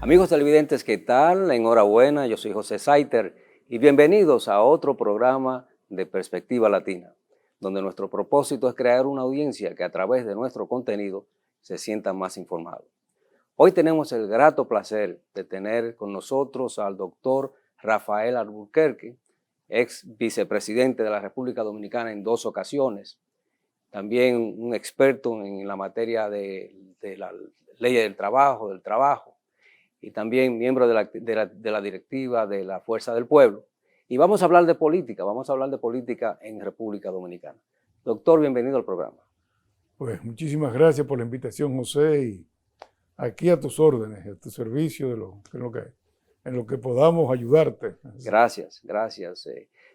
Amigos televidentes, ¿qué tal? Enhorabuena, yo soy José Saiter y bienvenidos a otro programa de Perspectiva Latina, donde nuestro propósito es crear una audiencia que a través de nuestro contenido se sienta más informado. Hoy tenemos el grato placer de tener con nosotros al doctor Rafael Alburquerque, ex vicepresidente de la República Dominicana en 2 ocasiones, también un experto en la materia de la ley del trabajo, y también miembro de la directiva de la Fuerza del Pueblo. Y vamos a hablar de política en República Dominicana. Doctor, bienvenido al programa. Pues muchísimas gracias por la invitación, José, y aquí a tus órdenes, a tu servicio en lo que podamos ayudarte. Gracias.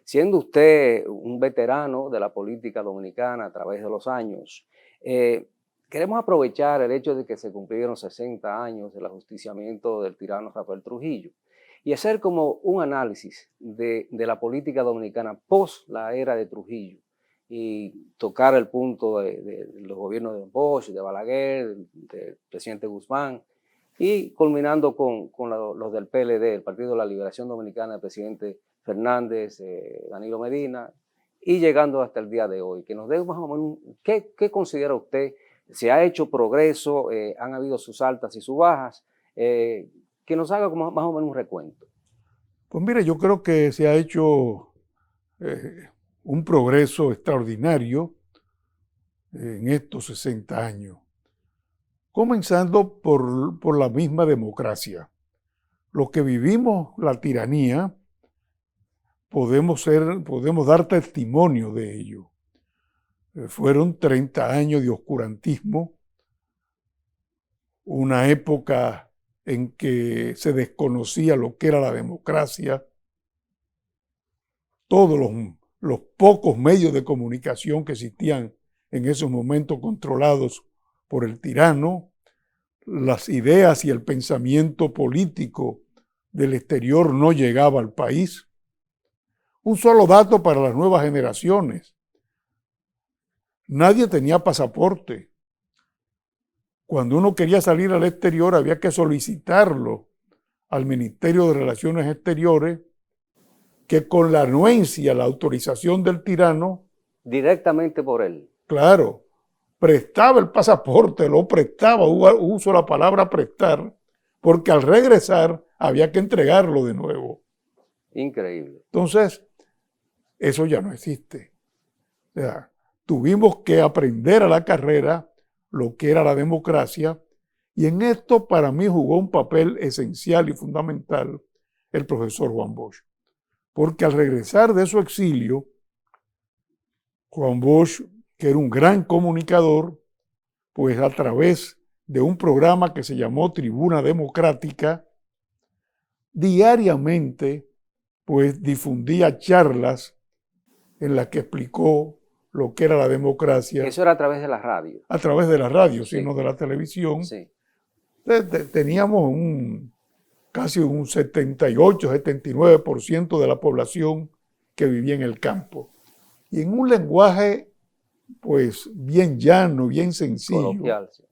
Siendo usted un veterano de la política dominicana a través de los años, queremos aprovechar el hecho de que se cumplieron 60 años del ajusticiamiento del tirano Rafael Trujillo y hacer como un análisis de la política dominicana post la era de Trujillo y tocar el punto de los gobiernos de Bosch, de Balaguer, del presidente Guzmán y culminando con los del PLD, el Partido de la Liberación Dominicana, el presidente Fernández, Danilo Medina, y llegando hasta el día de hoy. Que nos dé más o menos, ¿qué considera usted? ¿Se ha hecho progreso? ¿Han habido sus altas y sus bajas? Que nos haga como más o menos un recuento. Pues mira, yo creo que se ha hecho un progreso extraordinario en estos 60 años, comenzando por la misma democracia. Los que vivimos la tiranía podemos dar testimonio de ello. Fueron 30 años de oscurantismo, una época en que se desconocía lo que era la democracia. Todos los pocos medios de comunicación que existían en esos momentos controlados por el tirano, las ideas y el pensamiento político del exterior no llegaba al país. Un solo dato para las nuevas generaciones. Nadie tenía pasaporte. Cuando uno quería salir al exterior había que solicitarlo al Ministerio de Relaciones Exteriores, que con la anuencia, la autorización del tirano, Directamente por él. claro, prestaba el pasaporte, lo prestaba, uso la palabra prestar, porque al regresar había que entregarlo de nuevo. Increíble. Entonces, eso ya no existe. O sea, tuvimos que aprender a la carrera lo que era la democracia, y en esto para mí jugó un papel esencial y fundamental el profesor Juan Bosch. Porque al regresar de su exilio, Juan Bosch, que era un gran comunicador, pues a través de un programa que se llamó Tribuna Democrática, diariamente pues difundía charlas en las que explicó lo que era la democracia. Eso era a través de la radio. A través de la radio, Sí. sino de la televisión. Sí. Teníamos casi un 78-79% de la población que vivía en el campo. Y en un lenguaje, pues, bien llano, bien sencillo, Coloquial, sí.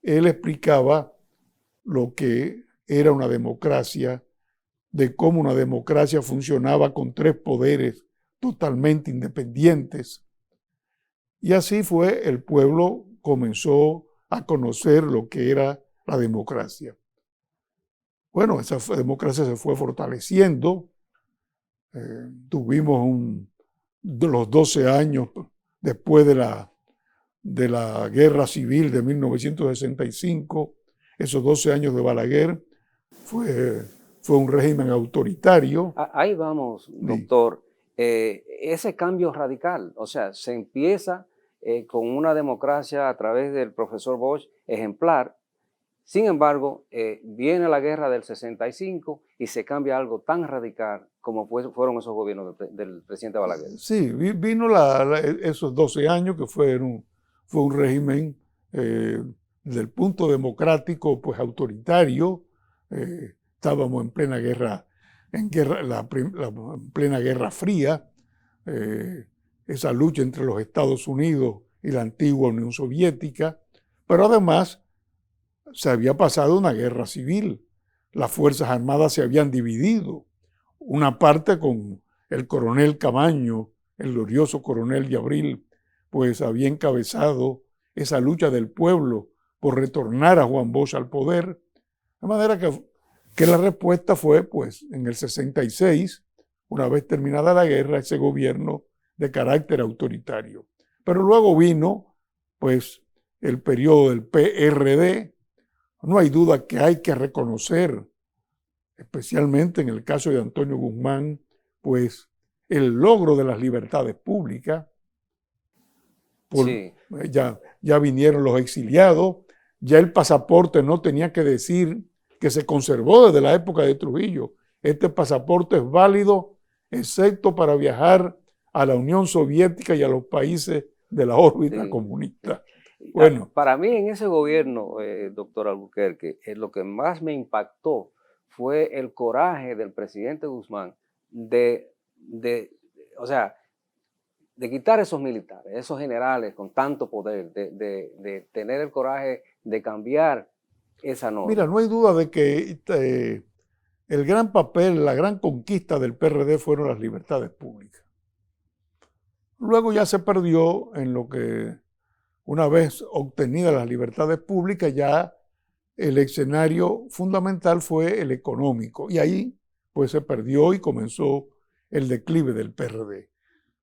Él explicaba lo que era una democracia, de cómo una democracia funcionaba con 3 poderes totalmente independientes. Y así fue, el pueblo comenzó a conocer lo que era la democracia. Bueno, esa democracia se fue fortaleciendo. Tuvimos los 12 años después de la guerra civil de 1965, esos 12 años de Balaguer, fue un régimen autoritario. Ahí vamos, doctor. Ese cambio radical, o sea, se empieza con una democracia a través del profesor Bosch ejemplar. Sin embargo, viene la guerra del 65 y se cambia algo tan radical como fueron esos gobiernos del presidente Balaguer. Sí, vino esos 12 años que fue un régimen desde el punto democrático, pues autoritario. Estábamos en plena guerra, en plena Guerra Fría, esa lucha entre los Estados Unidos y la antigua Unión Soviética, pero además se había pasado una guerra civil, las Fuerzas Armadas se habían dividido. Una parte con el coronel Camaño, el glorioso coronel de Abril, pues había encabezado esa lucha del pueblo por retornar a Juan Bosch al poder. De manera que la respuesta fue, pues, en el 66, una vez terminada la guerra, ese gobierno de carácter autoritario. Pero luego vino, pues, el periodo del PRD. No hay duda que hay que reconocer, especialmente en el caso de Antonio Guzmán, pues, el logro de las libertades públicas. Sí. Ya vinieron los exiliados, ya el pasaporte no tenía que decir que se conservó desde la época de Trujillo. Este pasaporte es válido, excepto para viajar a la Unión Soviética y a los países de la órbita comunista. Bueno, para mí en ese gobierno, doctor Alburquerque, lo que más me impactó fue el coraje del presidente Guzmán o sea, de quitar esos militares, esos generales con tanto poder, de tener el coraje de cambiar esa norma. Mira, no hay duda de que el gran papel, la gran conquista del PRD fueron las libertades públicas. Luego ya se perdió en lo que, una vez obtenidas las libertades públicas, ya el escenario fundamental fue el económico. Y ahí pues se perdió y comenzó el declive del PRD.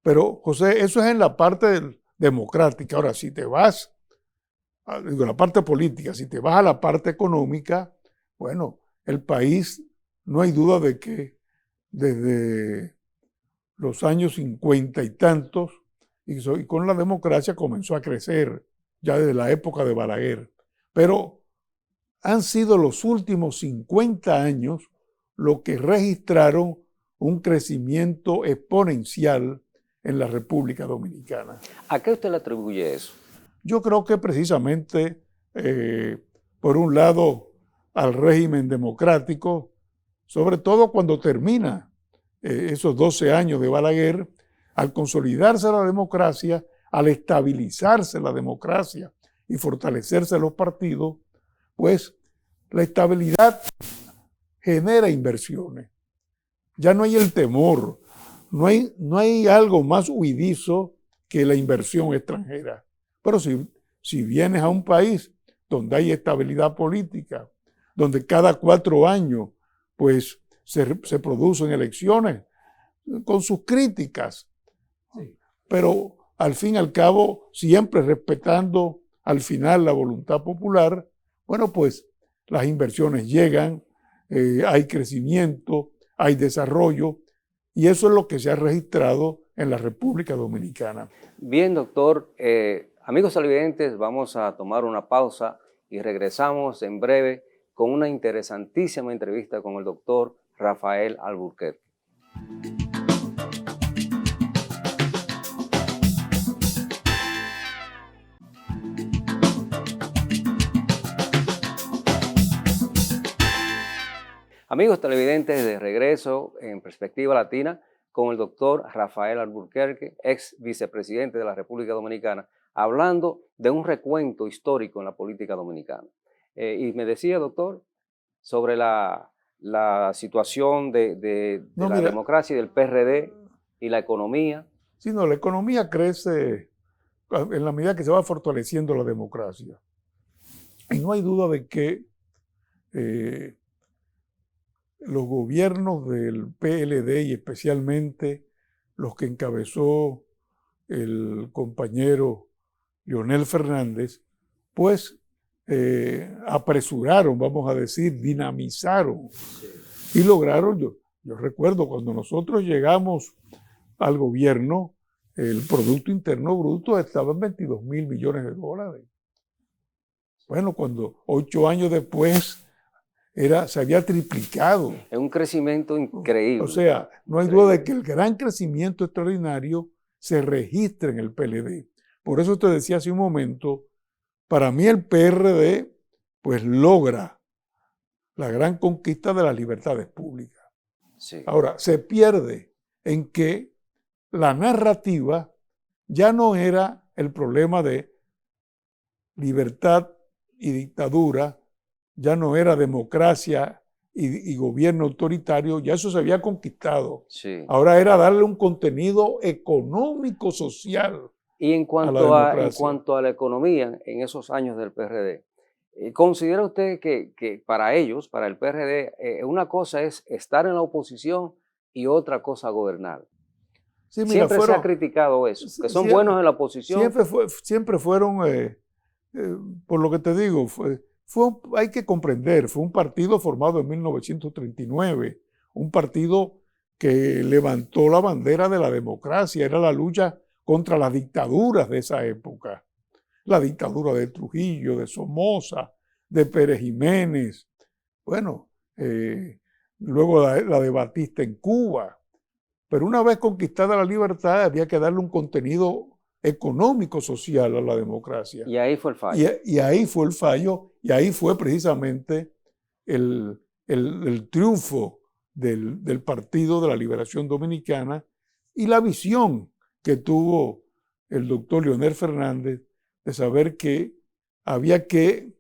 Pero, José, eso es en la parte democrática. Ahora, si te vas, digo, la parte política, si te vas a la parte económica, bueno, el país, no hay duda de que desde los años 50 y tantos, y con la democracia comenzó a crecer, ya desde la época de Balaguer. Pero han sido los últimos 50 años lo que registraron un crecimiento exponencial en la República Dominicana. ¿A qué usted le atribuye eso? Yo creo que precisamente, por un lado, al régimen democrático, sobre todo cuando termina esos 12 años de Balaguer, al consolidarse la democracia, al estabilizarse la democracia y fortalecerse los partidos, pues la estabilidad genera inversiones. Ya no hay el temor, no hay algo más huidizo que la inversión extranjera. Pero si vienes a un país donde hay estabilidad política, donde cada 4 años pues, se producen elecciones con sus críticas, pero al fin y al cabo siempre respetando al final la voluntad popular, bueno, pues las inversiones llegan, hay crecimiento, hay desarrollo, y eso es lo que se ha registrado en la República Dominicana. Bien, doctor. Amigos televidentes, vamos a tomar una pausa y regresamos en breve con una interesantísima entrevista con el doctor Rafael Alburquerque. Amigos televidentes, de regreso en Perspectiva Latina con el doctor Rafael Alburquerque, ex vicepresidente de la República Dominicana, hablando de un recuento histórico en la política dominicana. Y me decía, doctor, sobre la situación de la democracia y del PRD y la economía. Sí, no, la economía crece en la medida que se va fortaleciendo la democracia. Y no hay duda de que los gobiernos del PLD y especialmente los que encabezó el compañero Leonel Fernández, pues apresuraron, vamos a decir, dinamizaron y lograron, yo recuerdo cuando nosotros llegamos al gobierno, el Producto Interno Bruto estaba en 22,000 millones de dólares. Bueno, cuando 8 años después se había triplicado. Es un crecimiento increíble. O sea, no hay duda de que el gran crecimiento extraordinario se registra en el PLD. Por eso te decía hace un momento, para mí el PRD pues logra la gran conquista de las libertades públicas. Sí. Ahora, se pierde en que la narrativa ya no era el problema de libertad y dictadura, ya no era democracia y gobierno autoritario, ya eso se había conquistado. Sí. Ahora era darle un contenido económico, social Y a la democracia. en cuanto a la economía en esos años del PRD, ¿considera usted que para ellos, para el PRD, una cosa es estar en la oposición y otra cosa gobernar? Sí, mira, Siempre se ha criticado eso, que son buenos en la oposición. siempre fueron, por lo que te digo, hay que comprender, fue un partido formado en 1939, un partido que levantó la bandera de la democracia, era la lucha contra las dictaduras de esa época, la dictadura de Trujillo, de Somoza, de Pérez Jiménez, bueno, luego la de Batista en Cuba. Pero una vez conquistada la libertad, había que darle un contenido económico, social a la democracia. Y ahí fue el fallo. Y ahí fue el fallo, y ahí fue precisamente el triunfo del Partido de la Liberación Dominicana y la visión que tuvo el doctor Leonel Fernández de saber que había que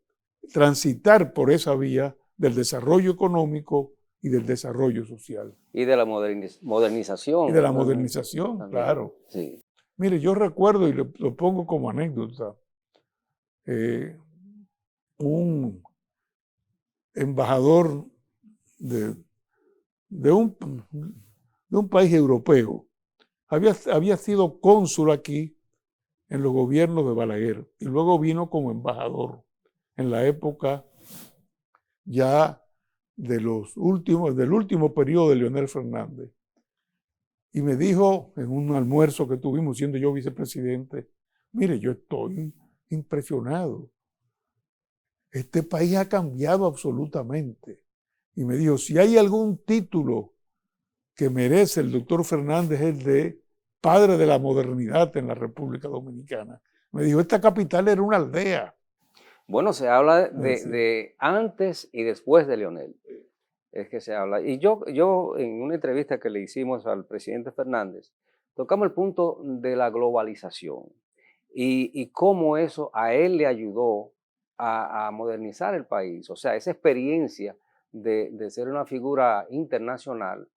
transitar por esa vía del desarrollo económico y del desarrollo social. Y de la modernización. Y de la modernización, también. claro. Sí. Mire, yo recuerdo, y lo pongo como anécdota, un embajador de un país europeo había sido cónsul aquí en los gobiernos de Balaguer y luego vino como embajador en la época ya del último periodo de Leonel Fernández. Y me dijo en un almuerzo que tuvimos siendo yo vicepresidente, mire, yo estoy impresionado. Este país ha cambiado absolutamente. Y me dijo, si hay algún título que merece el doctor Fernández, es el de padre de la modernidad en la República Dominicana. Me dijo, esta capital era una aldea. Bueno, se habla de antes y después de Leonel. Es que se habla. Y yo en una entrevista que le hicimos al presidente Fernández, tocamos el punto de la globalización y cómo eso a él le ayudó a modernizar el país. O sea, esa experiencia de ser una figura internacional,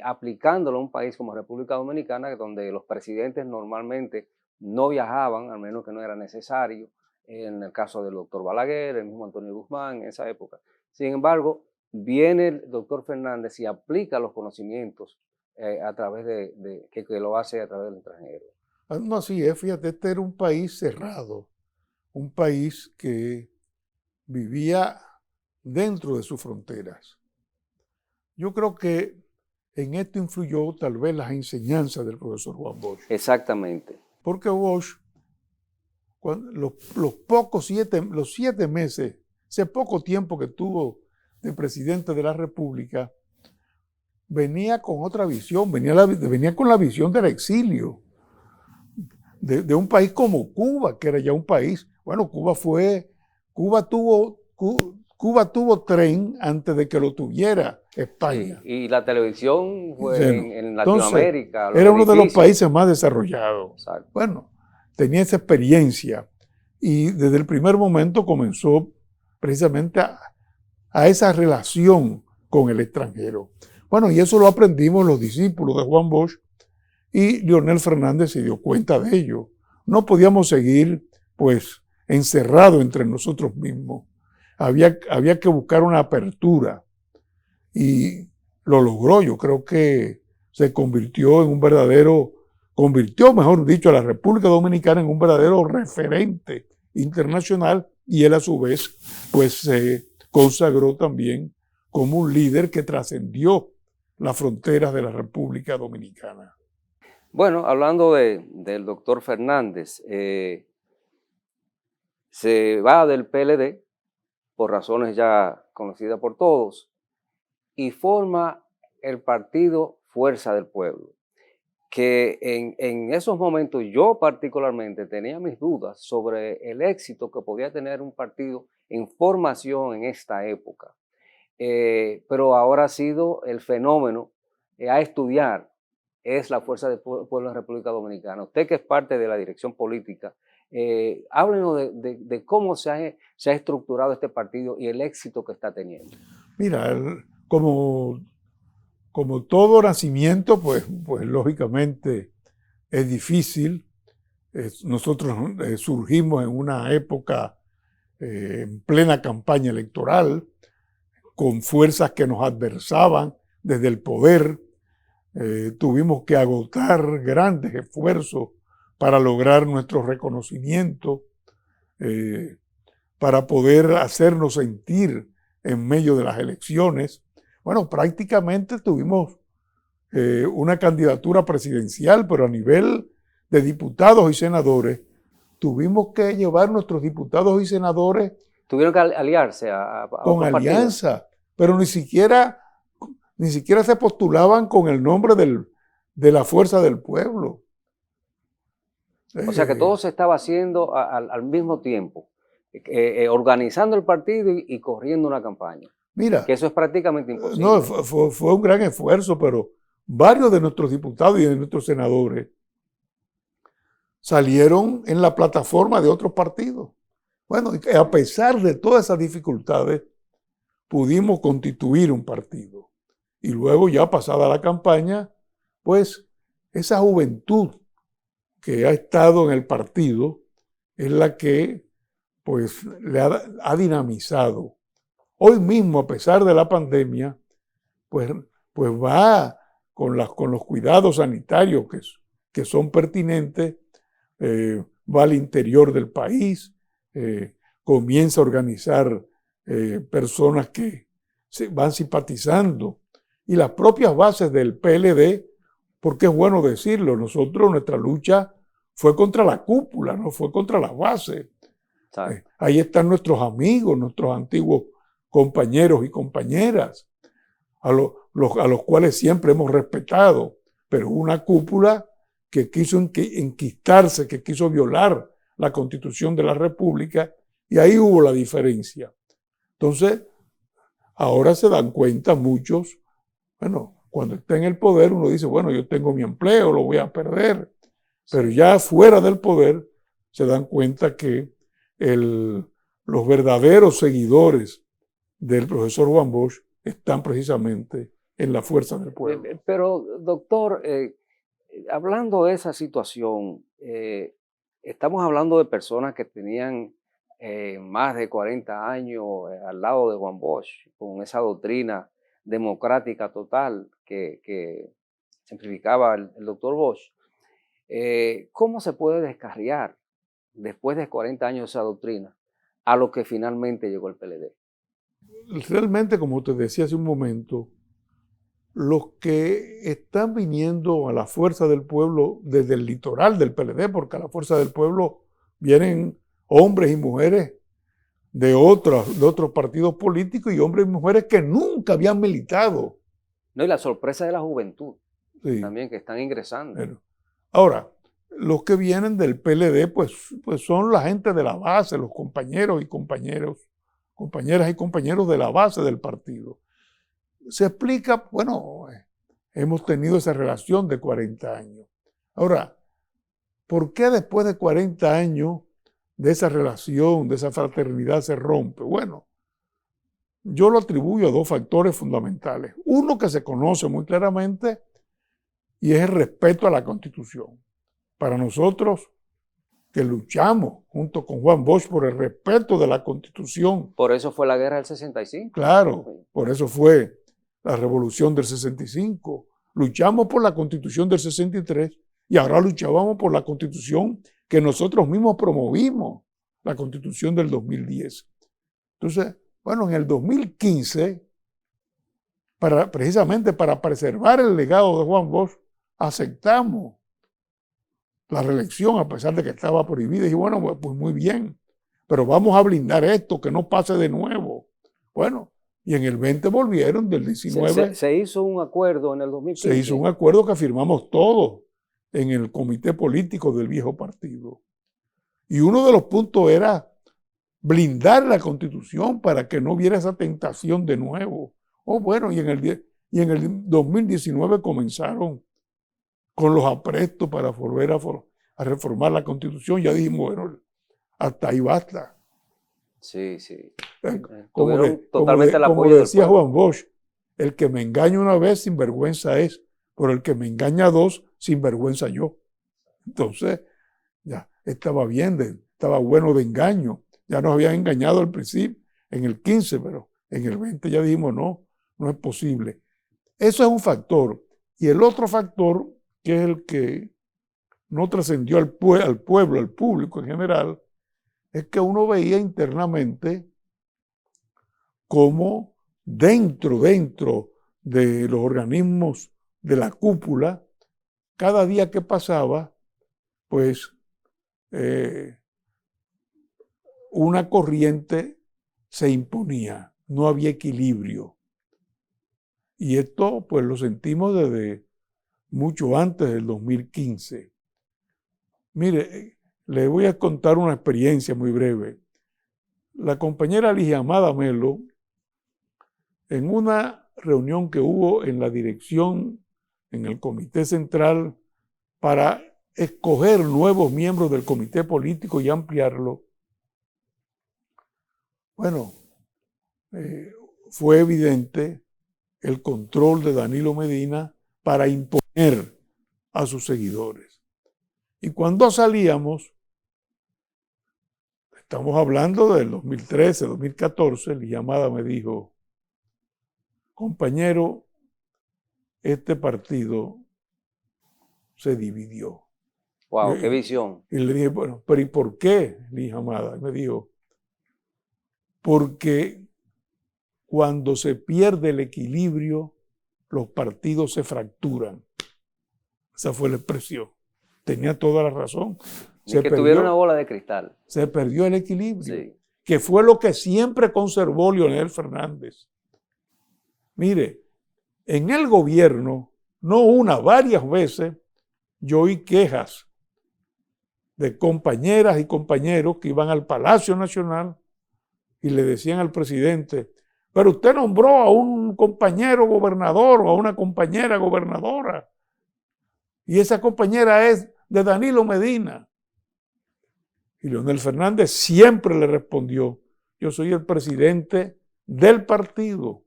aplicándolo a un país como República Dominicana, donde los presidentes normalmente no viajaban, al menos que no era necesario, en el caso del doctor Balaguer, el mismo Antonio Guzmán en esa época. Sin embargo, viene el doctor Fernández y aplica los conocimientos a través que lo hace a través del extranjero. No, así es, fíjate, este era un país cerrado, un país que vivía dentro de sus fronteras. Yo creo que en esto influyó tal vez las enseñanzas del profesor Juan Bosch. Exactamente. Porque Bosch, los 7 meses, ese poco tiempo que tuvo de presidente de la República, venía con otra visión, venía con la visión del exilio, de un país como Cuba, que era ya un país, bueno, Cuba tuvo tren antes de que lo tuviera España. Sí, y la televisión fue Bueno, en Latinoamérica. Entonces, era uno de los países más desarrollados. Exacto. Bueno, tenía esa experiencia y desde el primer momento comenzó precisamente a esa relación con el extranjero. Bueno, y eso lo aprendimos los discípulos de Juan Bosch y Leonel Fernández se dio cuenta de ello. No podíamos seguir, pues, encerrados entre nosotros mismos. Había que buscar una apertura y lo logró. Yo creo que se convirtió, mejor dicho, a la República Dominicana en un verdadero referente internacional y él a su vez, pues, se consagró también como un líder que trascendió las fronteras de la República Dominicana. Bueno, hablando del doctor Fernández, se va del PLD por razones ya conocidas por todos y forma el partido Fuerza del Pueblo, que en esos momentos yo particularmente tenía mis dudas sobre el éxito que podía tener un partido en formación en esta época. Pero ahora ha sido el fenómeno a estudiar, es la Fuerza del Pueblo en República Dominicana. Usted que es parte de la dirección política, háblenos de cómo se ha estructurado este partido y el éxito que está teniendo. Mira, como todo nacimiento, pues lógicamente es difícil. Nosotros surgimos en una época en plena campaña electoral, con fuerzas que nos adversaban desde el poder. Tuvimos que agotar grandes esfuerzos para lograr nuestro reconocimiento, para poder hacernos sentir en medio de las elecciones. Bueno, prácticamente tuvimos una candidatura presidencial, pero a nivel de diputados y senadores, tuvimos que llevar nuestros diputados y senadores. Tuvieron que aliarse a con alianza, pero ni siquiera se postulaban con el nombre de la Fuerza del Pueblo. O sea que todo se estaba haciendo al mismo tiempo, organizando el partido y corriendo una campaña. Mira, que eso es prácticamente imposible. No, fue un gran esfuerzo, pero varios de nuestros diputados y de nuestros senadores salieron en la plataforma de otros partidos. Bueno, a pesar de todas esas dificultades, pudimos constituir un partido. Y luego, ya pasada la campaña, pues esa juventud que ha estado en el partido es la que pues le ha dinamizado. Hoy mismo, a pesar de la pandemia, pues va con los cuidados sanitarios que son pertinentes, va al interior del país, comienza a organizar personas que van simpatizando, y las propias bases del PLD, porque es bueno decirlo, nuestra lucha fue contra la cúpula, no fue contra las bases. Ahí están nuestros amigos, nuestros antiguos compañeros y compañeras, a los cuales siempre hemos respetado, pero una cúpula que quiso enquistarse, que quiso violar la Constitución de la República, y ahí hubo la diferencia. Entonces, ahora se dan cuenta muchos, bueno, cuando está en el poder uno dice, bueno, yo tengo mi empleo, lo voy a perder, pero ya fuera del poder se dan cuenta que los verdaderos seguidores del profesor Juan Bosch están precisamente en la fuerza del pueblo. Pero, doctor, hablando de esa situación, estamos hablando de personas que tenían más de 40 años al lado de Juan Bosch, con esa doctrina democrática total que simplificaba el doctor Bosch. ¿Cómo se puede descarriar después de 40 años esa doctrina a lo que finalmente llegó el PLD? Realmente, como te decía hace un momento, los que están viniendo a la fuerza del pueblo desde el litoral del PLD, porque a la fuerza del pueblo vienen hombres y mujeres de otros partidos políticos y hombres y mujeres que nunca habían militado. No, y la sorpresa de la juventud, sí, también, que están ingresando. Pero, ahora, los que vienen del PLD, pues son la gente de la base, los compañeras y compañeros de la base del partido. Se explica, bueno, hemos tenido esa relación de 40 años. Ahora, ¿por qué después de 40 años de esa relación, de esa fraternidad se rompe? Bueno, yo lo atribuyo a dos factores fundamentales. Uno que se conoce muy claramente y es el respeto a la Constitución. Para nosotros, que luchamos junto con Juan Bosch por el respeto de la Constitución. Por eso fue la guerra del 65. Claro, por eso fue la revolución del 65. Luchamos por la Constitución del 63 y ahora luchábamos por la Constitución que nosotros mismos promovimos, la Constitución del 2010. Entonces, bueno, en el 2015, precisamente para preservar el legado de Juan Bosch, aceptamos la reelección a pesar de que estaba prohibida. Y bueno, pues muy bien, pero vamos a blindar esto, que no pase de nuevo. Bueno, y en el 20 volvieron, del 19. Se hizo un acuerdo en el 2015. Se hizo un acuerdo que firmamos todos en el comité político del viejo partido. Y uno de los puntos era blindar la Constitución para que no hubiera esa tentación de nuevo. Oh, bueno, y en el 2019 comenzaron con los aprestos para volver a reformar la Constitución. Ya dijimos, bueno, hasta ahí basta. Sí, sí. Como totalmente el apoyo decía Juan Bosch, el que me engaña una vez, sinvergüenza es, pero el que me engaña dos, sinvergüenza yo. Entonces, ya estaba bien, estaba bueno de engaño. Ya nos habían engañado al principio, en el 15, pero en el 20 ya dijimos, no, no es posible. Eso es un factor. Y el otro factor, que es el que no trascendió al pueblo, al público en general, es que uno veía internamente cómo dentro de los organismos de la cúpula, cada día que pasaba, pues una corriente se imponía, no había equilibrio. Y esto pues lo sentimos desde mucho antes del 2015. Mire, le voy a contar una experiencia muy breve. La compañera Ligia Amada Melo, en una reunión que hubo en la dirección, en el comité central, para escoger nuevos miembros del comité político y ampliarlo, bueno, fue evidente el control de Danilo Medina para imponer a sus seguidores. Y cuando salíamos, estamos hablando del 2013, 2014, Ligia Amada me dijo, compañero, este partido se dividió. Wow, qué visión. Y le dije, bueno, pero ¿y por qué, Ligia Amada? Y me dijo, porque cuando se pierde el equilibrio, los partidos se fracturan. Esa fue la expresión. Tenía toda la razón. Ni que tuviera una bola de cristal. Se perdió el equilibrio, Sí. que fue lo que siempre conservó Leonel Fernández. Mire, en el gobierno, no una, varias veces, yo oí quejas de compañeras y compañeros que iban al Palacio Nacional y le decían al presidente, pero usted nombró a un compañero gobernador o a una compañera gobernadora y esa compañera es de Danilo Medina. Y Leonel Fernández siempre le respondió, yo soy el presidente del partido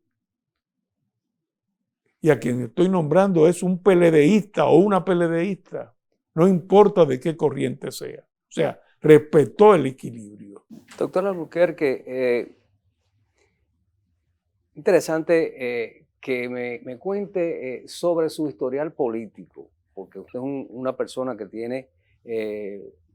y a quien estoy nombrando es un PLDista o una PLDista, no importa de qué corriente sea. O sea, respetó el equilibrio. Doctor Albuquerque, interesante que me cuente sobre su historial político, porque usted es una persona que tiene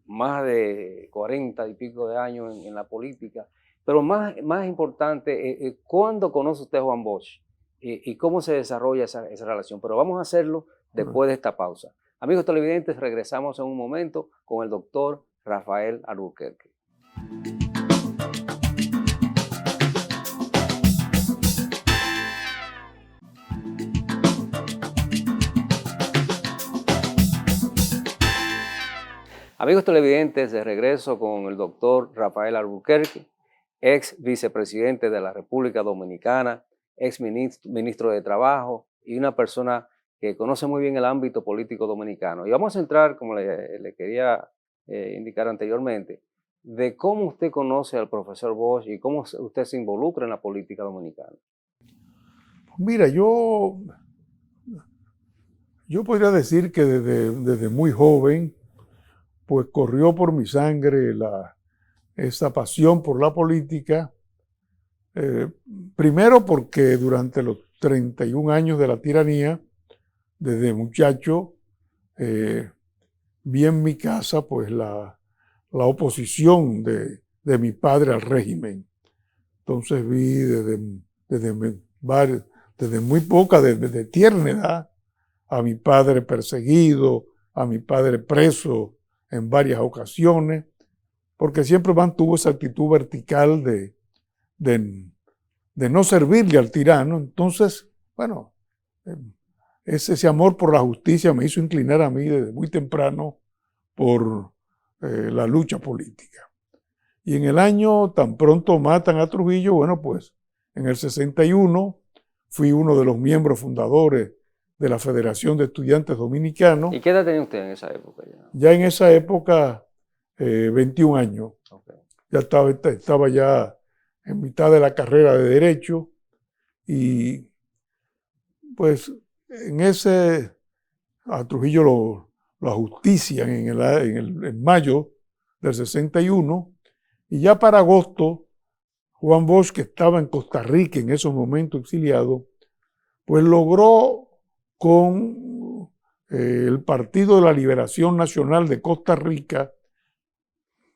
más de 40 y pico de años en la política, pero más importante, ¿cuándo conoce usted a Juan Bosch y cómo se desarrolla esa relación? Pero vamos a hacerlo después de esta pausa. Amigos televidentes, regresamos en un momento con el doctor Rafael Albuquerque. Amigos televidentes, de regreso con el doctor Rafael Albuquerque, ex vicepresidente de la República Dominicana, ex ministro de Trabajo y una persona que conoce muy bien el ámbito político dominicano. Y vamos a entrar, como le quería indicar anteriormente, de cómo usted conoce al profesor Bosch y cómo usted se involucra en la política dominicana. Mira, yo podría decir que desde muy joven, pues corrió por mi sangre esa pasión por la política. Primero porque durante los 31 años de la tiranía, desde muchacho, vi en mi casa pues la oposición de mi padre al régimen. Entonces vi desde muy poca, desde tierna edad, a mi padre perseguido, a mi padre preso en varias ocasiones, porque siempre mantuvo esa actitud vertical de no servirle al tirano. Entonces, bueno, ese amor por la justicia me hizo inclinar a mí desde muy temprano por la lucha política. Y en el año, tan pronto matan a Trujillo, bueno, pues en el 61 fui uno de los miembros fundadores de la Federación de Estudiantes Dominicanos. ¿Y qué edad tenía usted en esa época? Ya en esa época, 21 años. Okay. Ya estaba ya en mitad de la carrera de Derecho y pues en ese, a Trujillo lo ajustician en mayo del 61, y ya para agosto, Juan Bosch, que estaba en Costa Rica en esos momentos exiliado, pues logró con el Partido de la Liberación Nacional de Costa Rica,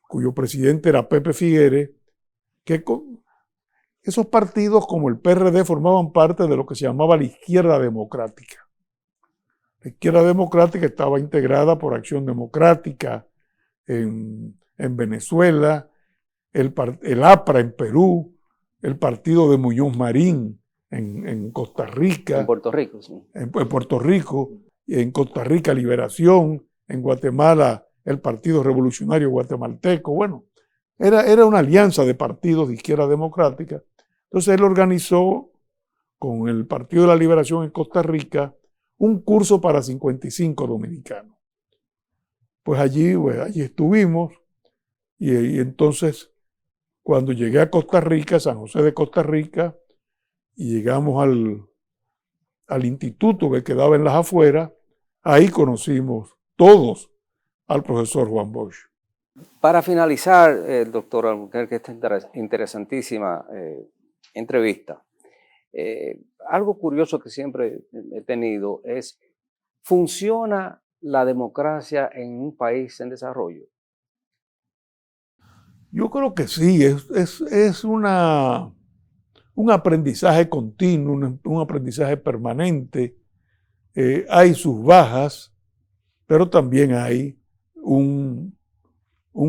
cuyo presidente era Pepe Figueres, que esos partidos como el PRD formaban parte de lo que se llamaba la izquierda democrática. La izquierda democrática estaba integrada por Acción Democrática en Venezuela, el APRA en Perú, el partido de Muñoz Marín en Costa Rica. En Puerto Rico, sí. En Puerto Rico, en Costa Rica Liberación, en Guatemala el Partido Revolucionario Guatemalteco. Bueno, era una alianza de partidos de izquierda democrática. Entonces él organizó con el Partido de la Liberación en Costa Rica un curso para 55 dominicanos. Pues allí estuvimos y entonces cuando llegué a Costa Rica, San José de Costa Rica, y llegamos al instituto que quedaba en las afueras, ahí conocimos todos al profesor Juan Bosch. Para finalizar, doctor Alburquerque, esta interesantísima entrevista, algo curioso que siempre he tenido es, ¿funciona la democracia en un país en desarrollo? Yo creo que sí, es un aprendizaje continuo, un aprendizaje permanente. Hay sus bajas, pero también hay un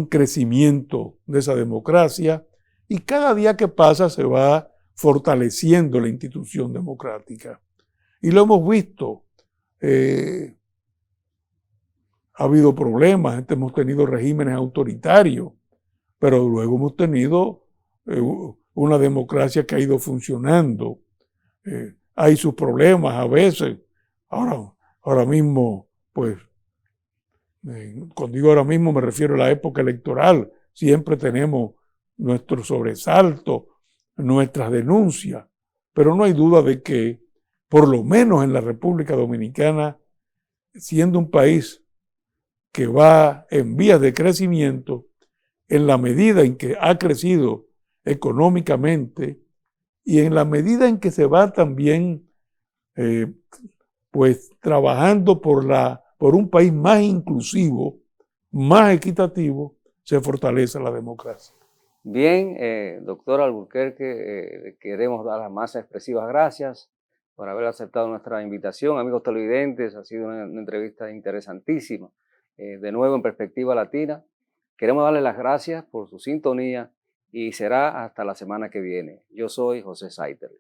crecimiento de esa democracia, y cada día que pasa se va fortaleciendo la institución democrática. Y lo hemos visto. Ha habido problemas, hemos tenido regímenes autoritarios, pero luego hemos tenido una democracia que ha ido funcionando. Hay sus problemas a veces. Ahora mismo, pues, cuando digo ahora mismo me refiero a la época electoral, siempre tenemos nuestro sobresalto, nuestras denuncias, pero no hay duda de que, por lo menos en la República Dominicana, siendo un país que va en vías de crecimiento, en la medida en que ha crecido económicamente y en la medida en que se va también pues trabajando por un país más inclusivo, más equitativo, se fortalece la democracia. Bien, doctor Alburquerque, queremos dar las más expresivas gracias por haber aceptado nuestra invitación. Amigos televidentes, ha sido una entrevista interesantísima. De nuevo en Perspectiva Latina. Queremos darles las gracias por su sintonía y será hasta la semana que viene. Yo soy José Saiter.